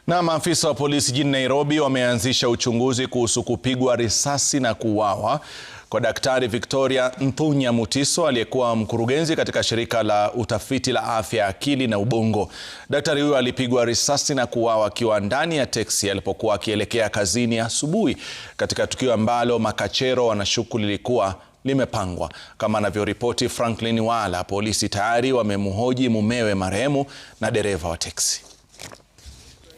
Na maafisa wa polisi jijini Nairobi wameanzisha uchunguzi kuhusu kupigwa risasi na kuuawa kwa Daktari Victoria Nthunya Mutiso aliyekuwa mkurugenzi katika shirika la utafiti la afya ya akili na ubongo. Daktari huyo alipigwa risasi na kuuawa akiwa ndani ya teksi alipokuwa akielekea kazini asubuhi, katika tukio ambalo makachero wanashuku lilikuwa limepangwa. Kama anavyoripoti Franklin Wala, polisi tayari wamemhoji mumewe marehemu na dereva wa teksi.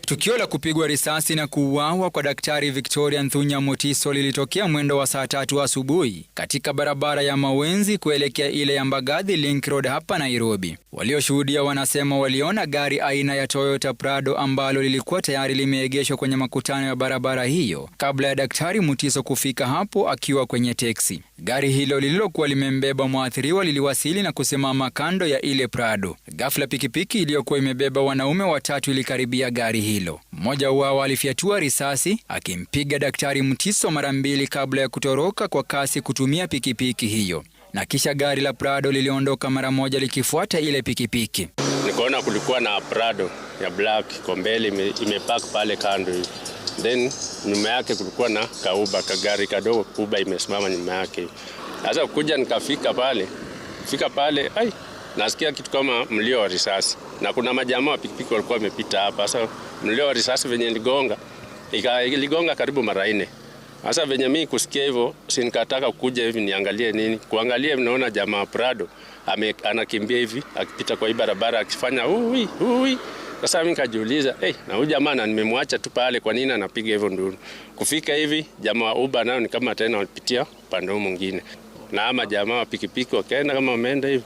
Tukio la kupigwa risasi na kuuawa kwa Daktari Victoria Nthunya Mutiso lilitokea mwendo wa saa 3 asubuhi katika barabara ya Mawenzi kuelekea ile ya Mbagathi Link Road hapa Nairobi. Walioshuhudia wanasema waliona gari aina ya Toyota Prado ambalo lilikuwa tayari limeegeshwa kwenye makutano ya barabara hiyo kabla ya Daktari Mutiso kufika hapo akiwa kwenye teksi. Gari hilo lililokuwa limembeba mwathiriwa liliwasili na kusimama kando ya ile Prado. Ghafla pikipiki iliyokuwa imebeba wanaume watatu ilikaribia gari hilo. Mmoja wao alifyatua risasi akimpiga Daktari Mutiso mara 2 kabla ya kutoroka kwa kasi kutumia pikipiki hiyo, na kisha gari la Prado liliondoka mara moja likifuata ile pikipiki. Nikaona kulikuwa na Prado ya black kombele imepark pale kando. Then nyuma yake kulikuwa na kauba kagari kadogo kubwa imesimama nyuma yake. Sasa kuja nikafika pale. Nasikia kitu kama mlio wa risasi. Na kuna majamaa wa pikipiki walikuwa wamepita hapa. Sasa mlio wa risasi venye iligonga karibu mara 4. Sasa venye mimi kusikia hivyo, si nikataka kuja hivi niangalie nini. Kuangalia naona jamaa Prado anakimbia hivi akipita kwa hii barabara akifanya ui. Sasa mimi nikajiuliza, na huyu jamaa nimemwacha tu pale, kwa nini anapiga hivyo nduru? Kufika hivi jamaa wa Uber nao ni kama tena walipitia upande mwingine. Na ama jamaa wa pikipiki wakaenda kama wameenda hivi.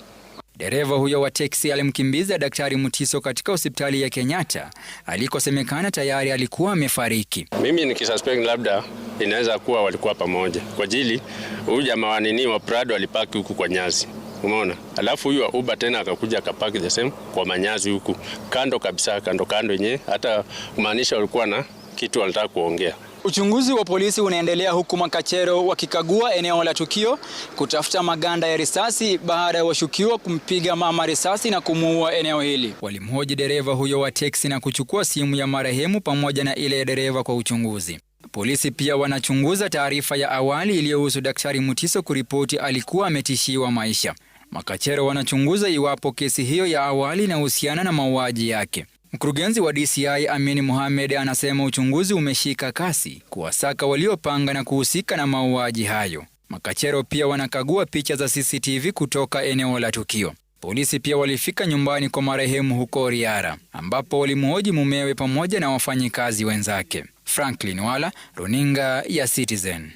Dereva huyo wa teksi alimkimbiza Daktari Mutiso katika hospitali ya Kenyatta alikosemekana tayari alikuwa amefariki. Mimi nikisuspect labda inaweza kuwa walikuwa pamoja. Kwa ajili huyu jamaa wa Prado alipaki huku kwa nyasi. Umeona? Alafu huyu wa Uber tena akakuja akapaki the same kwa manyazi huku. Kando kabisa, kando yenyewe, hata kumaanisha walikuwa na kitu wanataka kuongea. Uchunguzi wa polisi unaendelea huku makachero wakikagua eneo la tukio kutafuta maganda ya risasi baada ya washukiwa kumpiga mama risasi na kumuua eneo hili. Walimhoji dereva huyo wa teksi na kuchukua simu ya marehemu pamoja na ile ya dereva kwa uchunguzi. Polisi pia wanachunguza taarifa ya awali iliyohusu Daktari Mutiso kuripoti alikuwa ametishiwa maisha. Makachero wanachunguza iwapo kesi hiyo ya awali inahusiana na mauaji yake. Mkurugenzi wa DCI Amin Mohamed anasema uchunguzi umeshika kasi kuwasaka waliopanga na kuhusika na mauaji hayo. Makachero pia wanakagua picha za CCTV kutoka eneo la tukio. Polisi pia walifika nyumbani kwa marehemu huko Riara, ambapo walimhoji mumewe pamoja na wafanyikazi wenzake. Franklin Wala, Runinga ya Citizen.